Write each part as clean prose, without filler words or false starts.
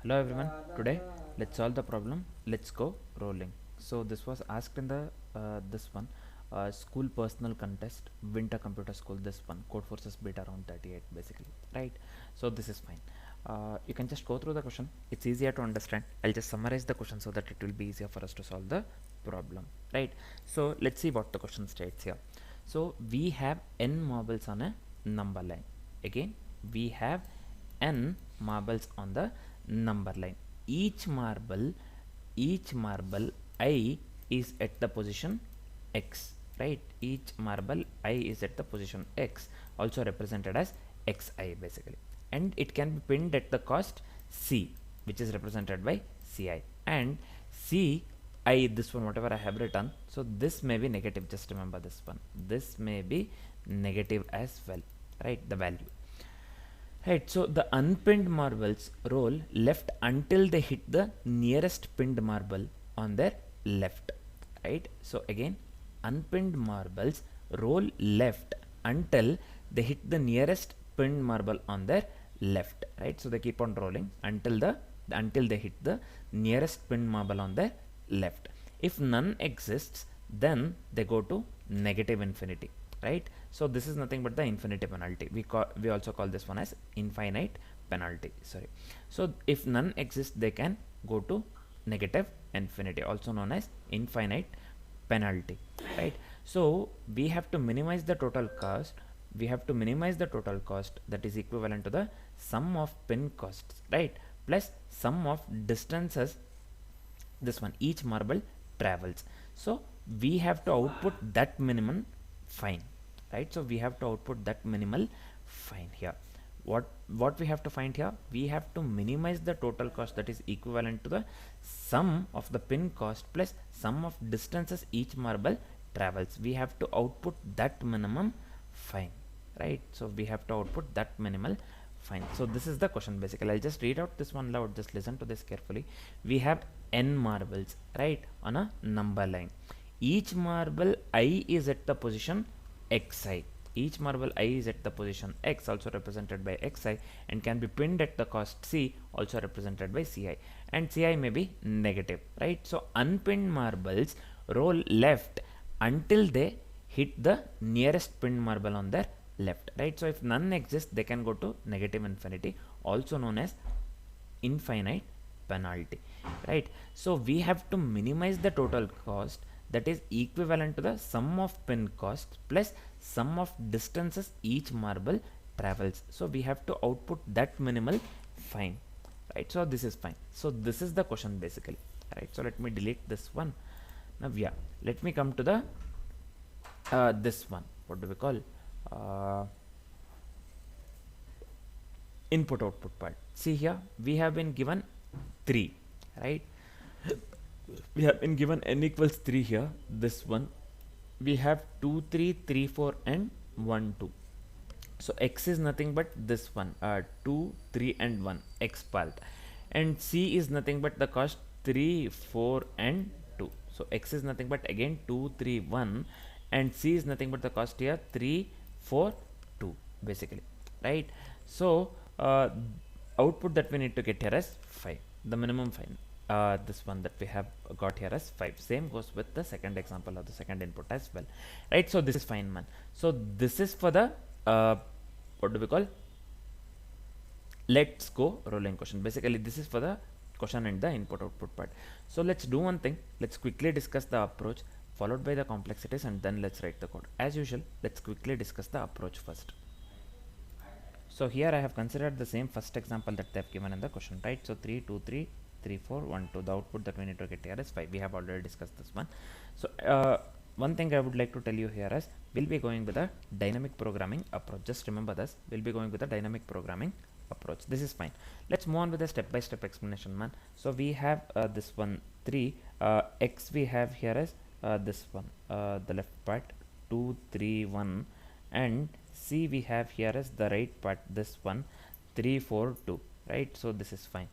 Hello everyone, today let's solve the problem. Let's go rolling. So this was asked in the this one school personal contest, winter computer school, this one Codeforces beta round 38 basically, right? So this is fine. You can just go through the question, it's easier to understand. I'll just summarize the question so that it will be easier for us to solve the problem, right? So let's see what the question states here. So we have n marbles on a number line. Again, we have n marbles on the number line. Each marble I is at the position x, right? Each marble I is at the position x, also represented as xi basically, and it can be pinned at the cost c, which is represented by ci, and ci, this one whatever I have written, so this may be negative. Just remember this one, this may be negative as well, right? The value. Right, so the unpinned marbles roll left until they hit the nearest pinned marble on their left. Right, so again, unpinned marbles roll left until they hit the nearest pinned marble on their left. Right, so they keep on rolling until they hit the nearest pinned marble on their left. If none exists, then they go to negative infinity. Right, so this is nothing but the infinity penalty. We also call this one as infinite penalty, sorry. So if none exists, they can go to negative infinity, also known as infinite penalty, right? So we have to minimize the total cost. That is equivalent to the sum of pin costs, right, plus sum of distances this one each marble travels. So we have to output that minimum fine, right? So we have to output that minimal fine here. What we have to find here, we have to minimize the total cost, that is equivalent to the sum of the pin cost plus sum of distances each marble travels. We have to output that minimum fine, right? So we have to output that minimal fine. So this is the question basically. I'll just read out this one loud, just listen to this carefully. We have n marbles, right, on a number line. Each marble I is at the position xi. Each marble I is at the position x, also represented by xi, and can be pinned at the cost c, also represented by ci, and ci may be negative, right? So unpinned marbles roll left until they hit the nearest pinned marble on their left, right? So if none exists, they can go to negative infinity, also known as infinite penalty, right? So we have to minimize the total cost, that is equivalent to the sum of pin cost plus sum of distances each marble travels. So we have to output that minimal fine, right? So this is fine. So this is the question basically, right? So let me delete this one. Now yeah, let me come to the this one, what do we call, input output part. See here, we have been given 3, right? We have been given n equals 3 here, this one. We have 2 3 3 4 and 1 2. So x is nothing but this one, 2 3 and 1, x part, and c is nothing but the cost 3 4 and 2. So x is nothing but again 2 3 1, and c is nothing but the cost here 3 4 2 basically, right? So output that we need to get here as 5, the minimum fine. This one that we have got here as 5. Same goes with the second example or the second input as well, right? So this is fine, man. So this is for the what do we call, let's go rolling question. Basically this is for the question and the input output part. So let's do one thing, let's quickly discuss the approach followed by the complexities, and then let's write the code. As usual, let's quickly discuss the approach first. So here I have considered the same first example that they have given in the question, right? So 3 2 3 3 4 1 2, the output that we need to get here is 5. We have already discussed this one. So one thing I would like to tell you here is we'll be going with a dynamic programming approach. Just remember this, we'll be going with a dynamic programming approach. This is fine. Let's move on with a step-by-step explanation, man. So we have this one 3, x we have here is this one, the left part 2 3 1, and c we have here is the right part, this one 3 4 2, right? So this is fine.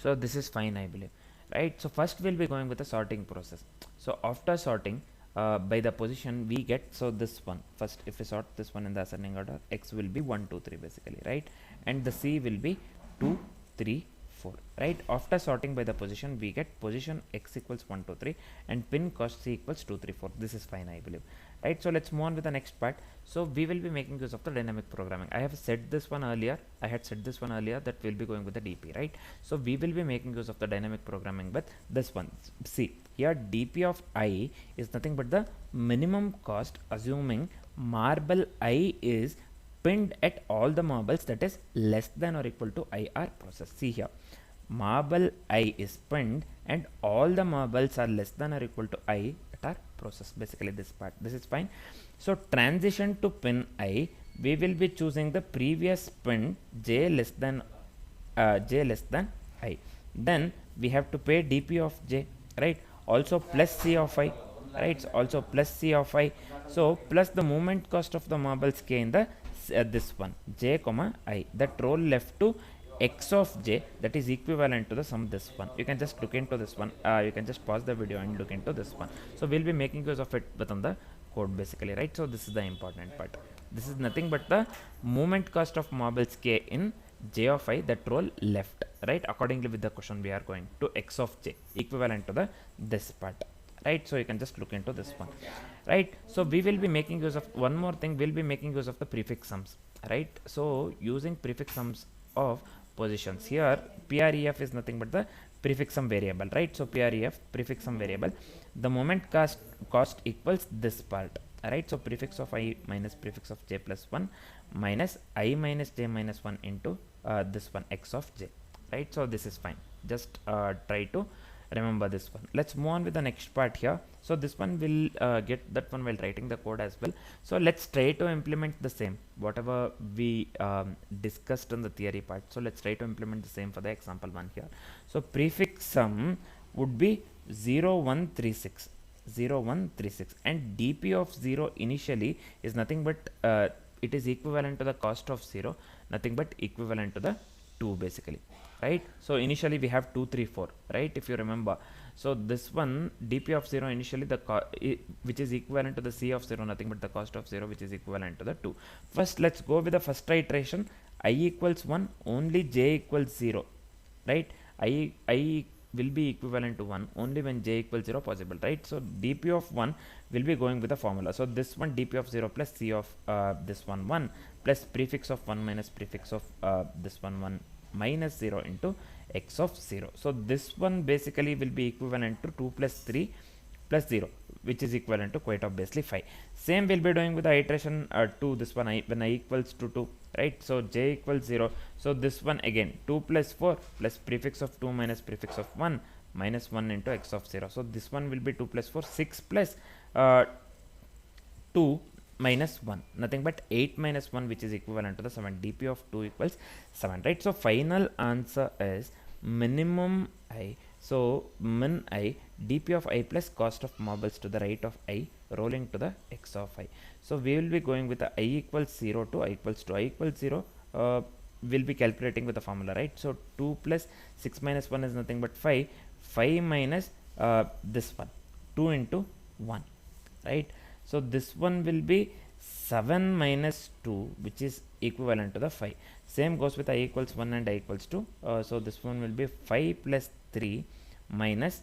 So this is fine, I believe, right? So first we'll be going with the sorting process. So after sorting by the position we get, so this one first, if we sort this one in the ascending order, x will be 1 2 3 basically, right? And the c will be 2, 3, 4. Right, after sorting by the position, we get position x equals 1, 2, 3 and pin cost c equals 2, 3, 4. This is fine, I believe. Right, so let's move on with the next part. So we will be making use of the dynamic programming. I had said this one earlier that we'll be going with the DP, right? So we will be making use of the dynamic programming with this one. See here, DP of I is nothing but the minimum cost assuming marble I is pinned at all the marbles that is less than or equal to IR process. See here, marble I is pinned and all the marbles are less than or equal to I at our process. Basically this part, this is fine. So transition to pin I, we will be choosing the previous pin j less than I. Then we have to pay dp of j, right? Also plus c of I, right? Also plus c of I. So plus the movement cost of the marbles k in the this one j comma I, that roll left to x of j, that is equivalent to the sum this one. You can just look into this one. You can just pause the video and look into this one. So we'll be making use of it within the code basically, right? So this is the important part. This is nothing but the movement cost of marbles k in j of I, that roll left, right? Accordingly with the question we are going to x of j equivalent to the this part, right? So you can just look into this one, right? So we will be making use of one more thing. We'll be making use of the prefix sums, right? So using prefix sums of positions, here pref is nothing but the prefix sum variable, right? So pref, prefix sum variable, the moment cost equals this part, right? So prefix of I minus prefix of j plus 1 minus I minus j minus 1 into this one x of j, right? So this is fine. Just try to remember this one. Let's move on with the next part here. So this one will get that one while writing the code as well. So let's try to implement the same whatever we discussed in the theory part. So let's try to implement the same for the example one here. So prefix sum would be 0136 and dp of 0 initially is nothing but it is equivalent to the cost of 0, nothing but equivalent to the 2 basically, right? So initially we have 2, 3, 4, right? If you remember, so this one dp of 0 initially which is equivalent to the c of 0, nothing but the cost of 0, which is equivalent to the 2. First let's go with the first iteration. I equals 1, only j equals 0, right? I will be equivalent to 1 only when j equals 0 possible, right? So dp of 1 will be going with the formula. So this one dp of 0 plus c of this one 1 plus prefix of 1 minus prefix of this one 1 minus 0 into x of 0. So this one basically will be equivalent to 2 plus 3 plus 0, which is equivalent to quite obviously 5. Same will be doing with the iteration 2, this one when I equals to 2, right? So j equals 0. So this one again 2 plus 4 plus prefix of 2 minus prefix of 1 minus 1 into x of 0. So this one will be 2 plus 4, 6 plus 2 minus 1, nothing but 8 minus 1, which is equivalent to the 7. dp of 2 equals 7, right? So final answer is minimum I. So min I dp of I plus cost of marbles to the right of I rolling to the x of I. So we will be going with the I equals 0 to I equals 2. I equals 0 will be calculating with the formula, right? So 2 plus 6 minus 1 is nothing but 5. 5 minus this one 2 into 1, right? So this one will be 7 minus 2, which is equivalent to the 5. Same goes with I equals 1 and I equals 2. So this one will be 5 plus 3 minus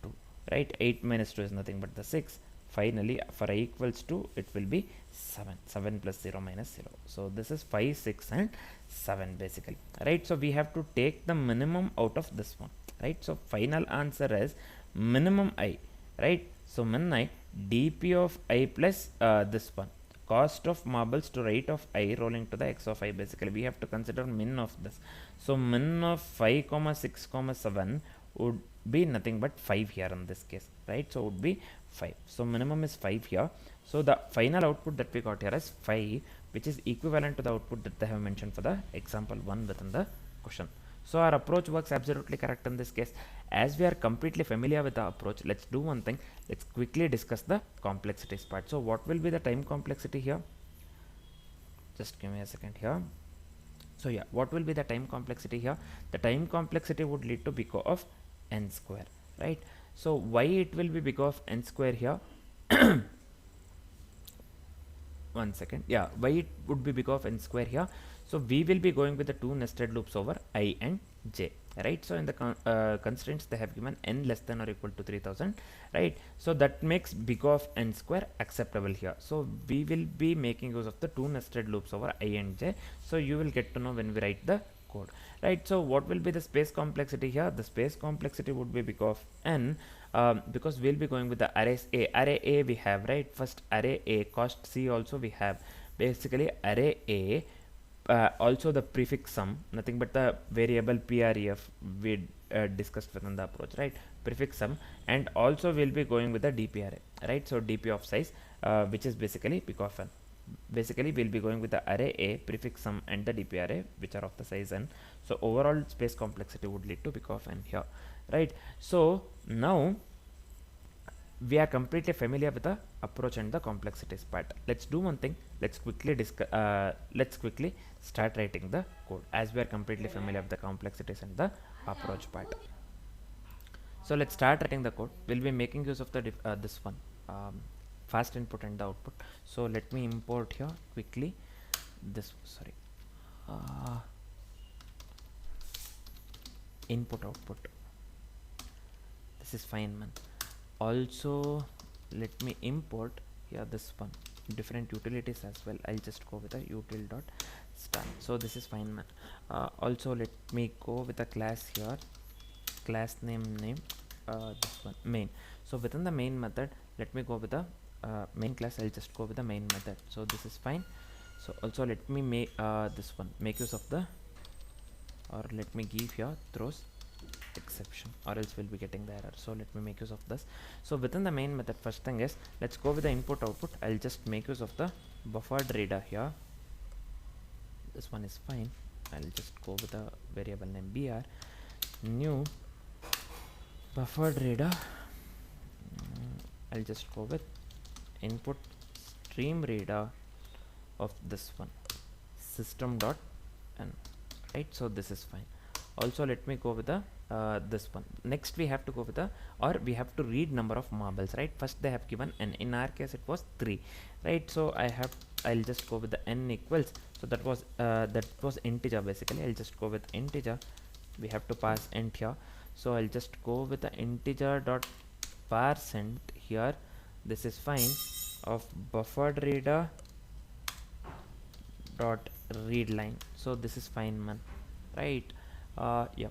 2, right? 8 minus 2 is nothing but the 6. Finally for I equals 2 it will be 7. 7 plus 0 minus 0. So this is 5, 6 and 7 basically, right? So we have to take the minimum out of this one, right? So final answer is minimum I, right? So min I dp of I plus this one cost of marbles to right of I rolling to the x of I. Basically we have to consider min of this. So min of 5 comma 6 comma 7 would be nothing but 5 here in this case, right? So would be 5. So minimum is 5 here. So the final output that we got here is 5, which is equivalent to the output that they have mentioned for the example 1 within the question. So our approach works absolutely correct in this case. As we are completely familiar with the approach, let's do one thing. Let's quickly discuss the complexities part. So what will be the time complexity here? Just give me a second here. So yeah, what will be the time complexity here? The time complexity would lead to big O of n square, right? So why it will be big O of n square here? One second. Yeah, why it would be big O of n square here? So we will be going with the two nested loops over I and j, right? So in the constraints they have given n less than or equal to 3000, right? So that makes big of n square acceptable here. So we will be making use of the two nested loops over I and j. So you will get to know when we write the code, right? So what will be the space complexity here? The space complexity would be big of n, because we'll be going with the arrays a. Array a we have, right? First array a, cost c also we have. Basically array a, also the prefix sum, nothing but the variable pref we discussed within the approach, right? Prefix sum, and also we'll be going with the dp array, right? So dp of size, which is basically big of n. Basically we'll be going with the array a, prefix sum, and the dp array which are of the size n. So overall space complexity would lead to big of n here, right? So now we are completely familiar with the approach and the complexities part. Let's do one thing. Let's quickly start writing the code, as we are completely familiar with the complexities and the approach part. So let's start writing the code. We'll be making use of the this one, fast input and the output. So let me import here quickly this, sorry, input output. This is fine, man. Also let me import here this one, different utilities as well. I'll just go with a util dot start. So this is fine, man. Also let me go with a class here, class name, this one, main. So within the main method, let me go with the main class. I'll just go with the main method. So this is fine. So also let me make this one, make use of the, or let me give here throws exception, or else we'll be getting the error. So let me make use of this. So within the main method, first thing is, let's go with the input output. I'll just make use of the buffered reader here. This one is fine. I'll just go with the variable name br, new buffered reader. I'll just go with input stream reader of this one, system dot n, right? So this is fine. Also let me go with the this one. Next we have to go with the, or we have to read number of marbles, right? First they have given n, in our case it was 3, right? So I'll just go with the n equals, so that was integer. Basically I'll just go with integer. We have to pass int here, so I'll just go with the integer dot parseInt here. This is fine, of buffered reader dot read line. So this is fine, man, right? Yeah.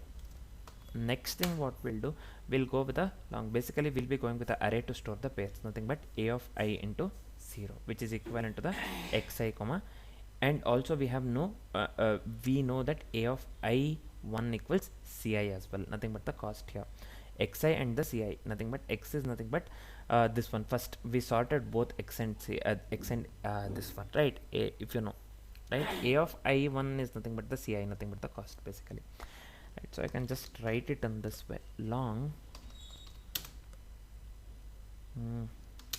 Next thing what we'll do, we'll go with the long. Basically we'll be going with the array to store the pairs, nothing but a of I into 0, which is equivalent to the xi comma, and also we have no we know that a of I 1 equals ci as well, nothing but the cost here, xi and the ci, nothing but x is nothing but this one. First we sorted both x and c, x and this one, right? If you know, right, a of I1 is nothing but the ci, nothing but the cost basically, right? So I can just write it in this way, long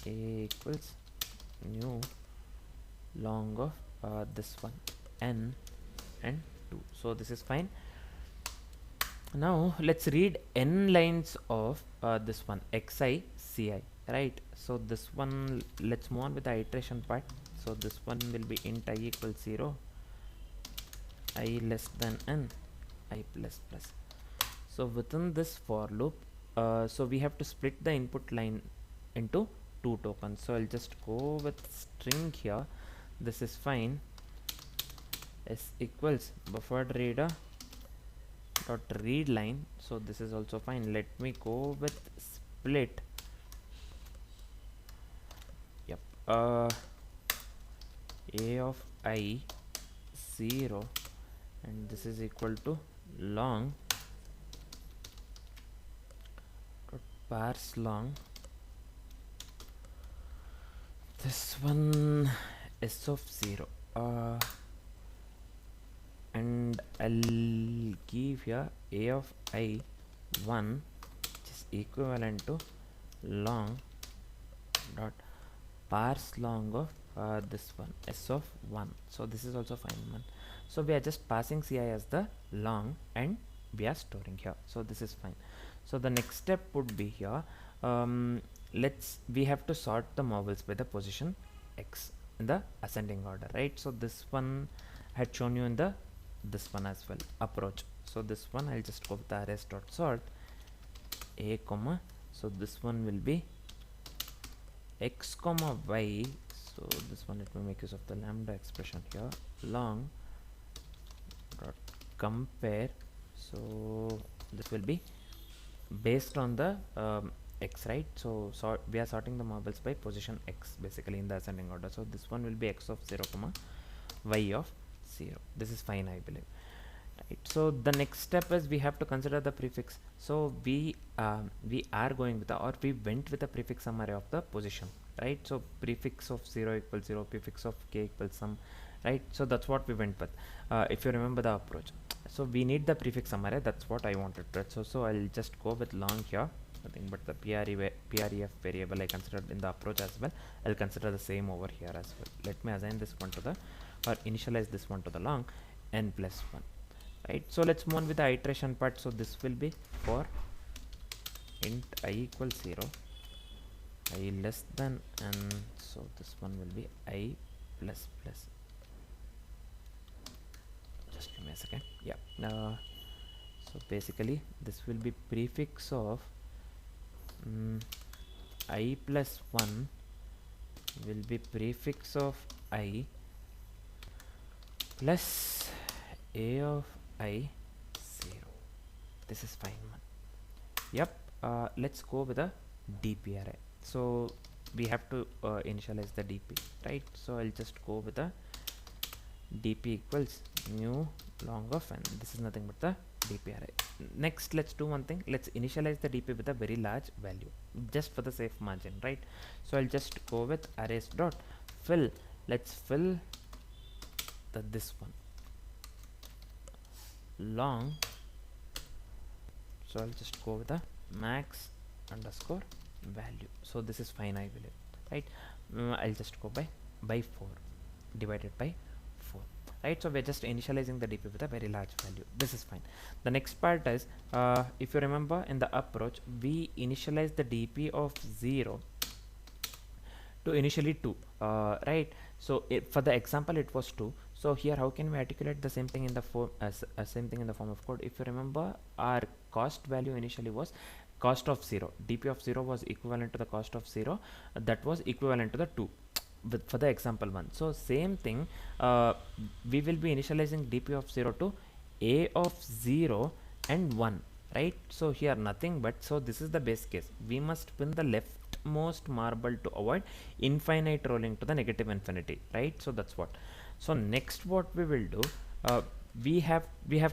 a equals new long of this one, n and 2. So this is fine. Now let's read n lines of this one, xi ci, right? So this one, let's move on with the iteration part. So this one will be int I equals 0, I less than n, I plus plus. So within this for loop, so we have to split the input line into 2 tokens. So I'll just go with string here. This is fine. S equals buffered reader dot read line. So this is also fine. Let me go with split. Yep. A of I 0, and this is equal to long dot parse long, this one s of 0, and I'll give here a of I 1, which is equivalent to long dot parse long of this one, s of 1. So this is also fine, man. So we are just passing ci as the long and we are storing here. So this is fine. So the next step would be here, we have to sort the marbles by the position x in the ascending order, right? So this one had shown you in the this one as well approach. So this one I'll just go with the arrays dot sort a comma, so this one will be x comma y. So this one, let me make use of the lambda expression here, long dot compare. So this will be based on the x, right? So we are sorting the marbles by position x basically in the ascending order. So this one will be x of 0 comma y of 0. This is fine, I believe, right? So the next step is we have to consider the prefix. So we are going with the, or we went with the prefix summary of the position, right? So prefix of 0 equals 0, prefix of k equals some, right? So that's what we went with, if you remember the approach. So we need the prefix summary, that's what I wanted, right? So I'll just go with long here, nothing but the pref variable I considered in the approach as well. I'll consider the same over here as well. Let me assign this one to the, or initialize this one to the long n plus 1, right? So let's move on with the iteration part. So this will be for int I equals 0, I less than n, so this one will be I plus plus. Just give me a second. Yeah, so basically this will be prefix of I plus 1 will be prefix of I plus a of I 0. This is fine, man. Yep. Let's go with a DP array. So we have to initialize the DP, right? So I'll just go with a DP equals new long of n. This is nothing but the DP array. Next, let's do one thing. Let's initialize the DP with a very large value, just for the safe margin, right? So I'll just go with arrays dot fill. Let's fill this one long. So I'll just go with a max underscore value. So this is fine, I believe, right? I'll just go by 4 divided by 4, right? So we're just initializing the DP with a very large value. This is fine. The next part is, if you remember in the approach, we initialize the DP of 0 to initially 2, right? So for the example it was 2. So here how can we articulate the same thing in the form same thing in the form of code? If you remember, our cost value initially was cost of 0. DP of 0 was equivalent to the cost of 0, that was equivalent to the 2 for the example 1. So same thing, we will be initializing DP of 0 to a of 0 and 1, right? So here nothing but, so this is the base case, we must pin the leftmost marble to avoid infinite rolling to the negative infinity, right? So that's what. So next what we will do, we have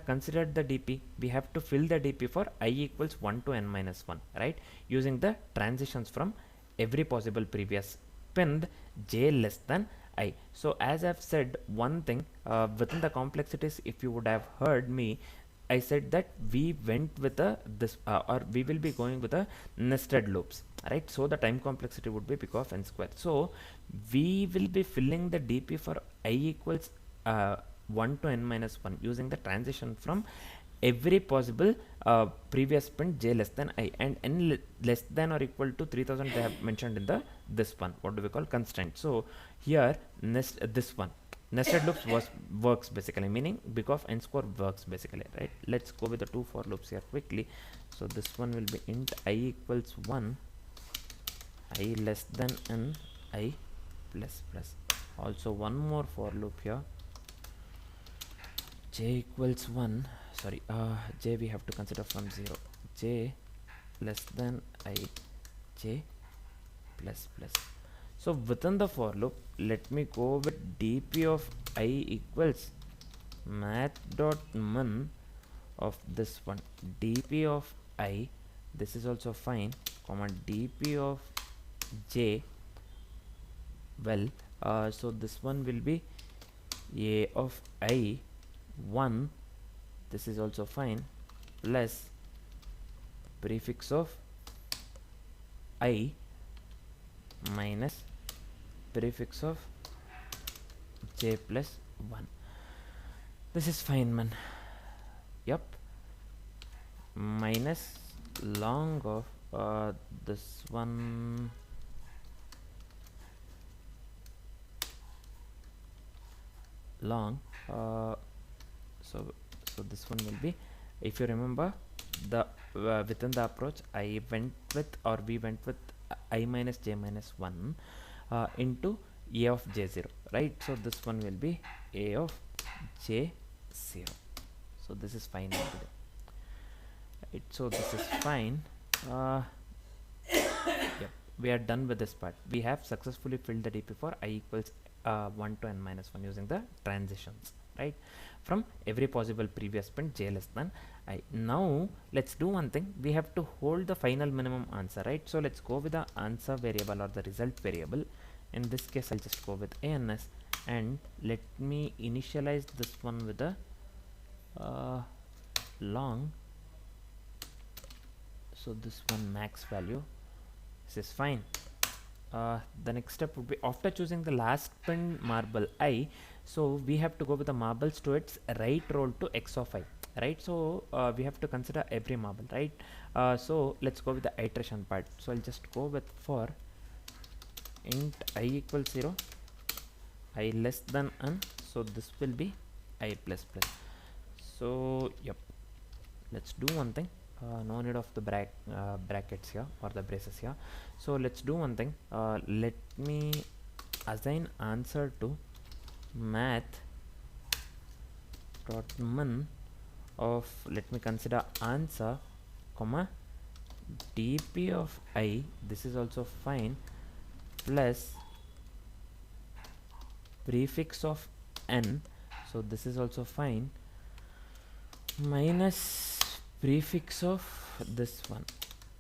considered the DP. We have to fill the DP for I equals 1 to n minus 1, right? Using the transitions from every possible previous pinned j less than I. So as I've said one thing, within the complexities, if you would have heard me, I said that we went with a or we will be going with a nested loops, right? So the time complexity would be big of n square. So we will be filling the DP for I equals 1 to n minus 1 using the transition from every possible previous pin j less than I, and n less than or equal to 3000 they have mentioned in the this one, what do we call, constraint. So here this one nested loops works basically, meaning big of n square works basically, right? Let's go with the 2 for loops here quickly. So this one will be int I equals 1, I less than n, I plus plus. Also one more for loop here, j equals 1, sorry, j we have to consider from 0, j less than I, j plus plus. So within the for loop, let me go with dp of I equals math.min of this one, dp of I, this is also fine, comma dp of j, well, so this one will be a of I 1, this is also fine, plus prefix of I minus prefix of j plus 1. This is fine, man. Yep. Minus long of this one, long so this one will be, if you remember, the within the approach I went with, or we went with I minus j minus 1 into a of j0, right? So this one will be a of j0. So this is fine already, right? So this is fine. Yep, we are done with this part. We have successfully filled the DP for I equals 1 to n minus 1 using the transitions, right, from every possible previous print j less than I. Now let's do one thing. We have to hold the final minimum answer, right? So let's go with the answer variable or the result variable. In this case I'll just go with ans, and let me initialize this one with a long. So this one max value, this is fine. The next step would be, after choosing the last pin marble I, so we have to go with the marbles to its right roll to x of I, right? So we have to consider every marble, right? So let's go with the iteration part. So I'll just go with for int I equals 0, I less than n, so this will be I plus plus. So yep, let's do one thing. No need of the brackets here or the braces here. So let's do one thing. Let me assign answer to math dot min of, let me consider answer comma dp of I, this is also fine, plus prefix of n, so this is also fine, minus prefix of this one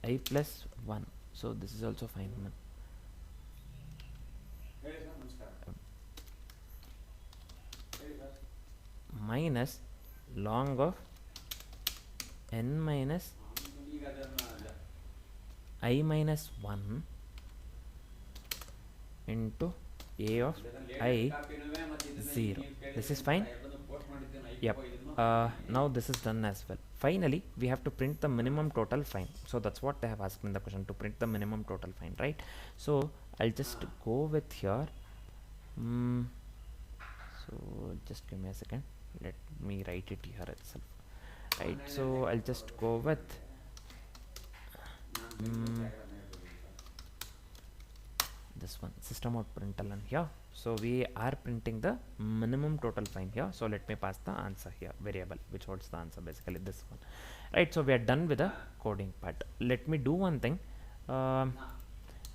I plus 1, so this is also fine, man. Minus long of n minus I minus 1 into a of I 0. This is fine. Yep. Now this is done as well. Finally we have to print the minimum total fine. So that's what they have asked in the question, to print the minimum total fine, right? So I'll just go with here. So just give me a second, let me write it here itself, right? So I'll just go with this one, system out println here. So we are printing the minimum total fine here. So let me pass the answer here, variable which holds the answer, basically this one, right? So we are done with the coding part. Let me do one thing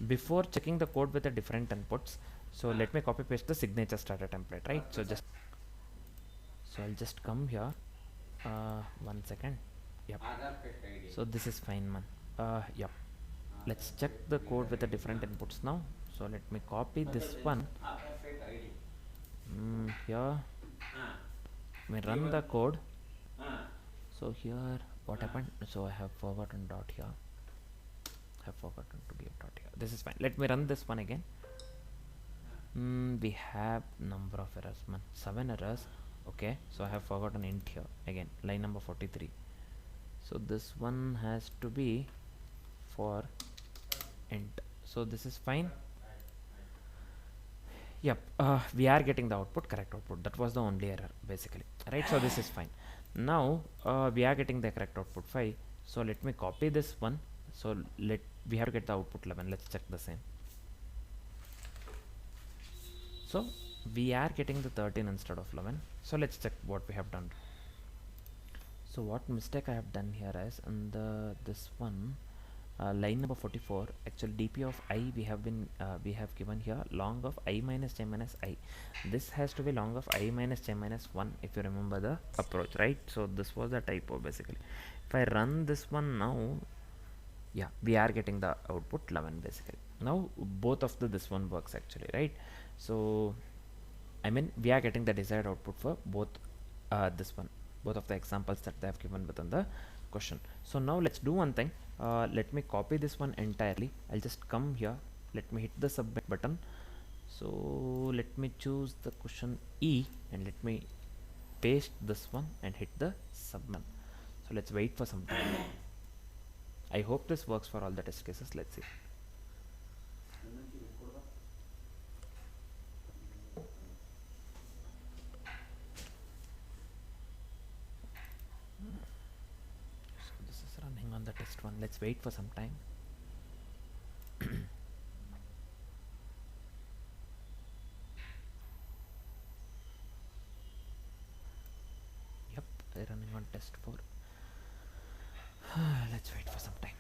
before checking the code with the different inputs. So let me copy paste the signature starter template, right? So I'll just come here, 1 second. Yep, so this is fine, man. Yep, let's check the code with the different inputs now. So let me copy this one here, we run the code. So here what happened, so I have forgotten dot here, I have forgotten to give dot here. This is fine. Let me run this one again. We have number of errors, man, 7 errors. Okay, so I have forgotten int here again, line number 43. So this one has to be for int, so this is fine. Yep, we are getting the output, correct output. That was the only error basically, right? So this is fine. Now we are getting the correct output 5. So let me copy this one. So we have to get the output 11. Let's check the same. So we are getting the 13 instead of 11. So let's check what we have done. So what mistake I have done here is in this one, line number 44, actually dp of I we have given here long of I minus j minus I. This has to be long of I minus j minus 1 if you remember the approach, right? So this was the typo basically. If I run this one now, yeah, we are getting the output 11 basically. Now both of this one works actually, right? So I mean we are getting the desired output for both both of the examples that they have given within the question. So now let's do one thing. Let me copy this one entirely. I'll just come here, let me hit the submit button. So let me choose the question E and let me paste this one and hit the submit. So let's wait for some time. I hope this works for all the test cases. Let's see. one. Let's wait for some time. Yep, they're running on test 4. Let's wait for some time.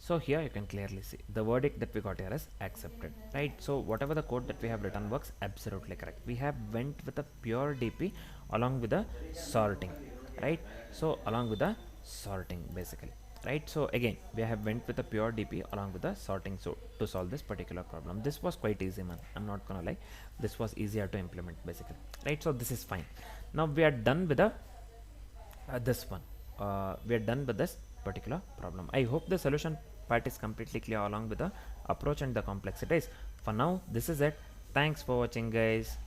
So here you can clearly see the verdict that we got here is accepted, right? So whatever the code that we have written works absolutely correct. We have went with a pure DP along with the sorting, right? So along with the sorting basically, right? So again we have went with a pure DP along with the sorting, so to solve this particular problem. This was quite easy, man, I'm not gonna lie. This was easier to implement basically, right? So this is fine. Now we are done with the this one. We are done with this particular problem. I hope the solution part is completely clear along with the approach and the complexities. For now, this is it. Thanks for watching, guys.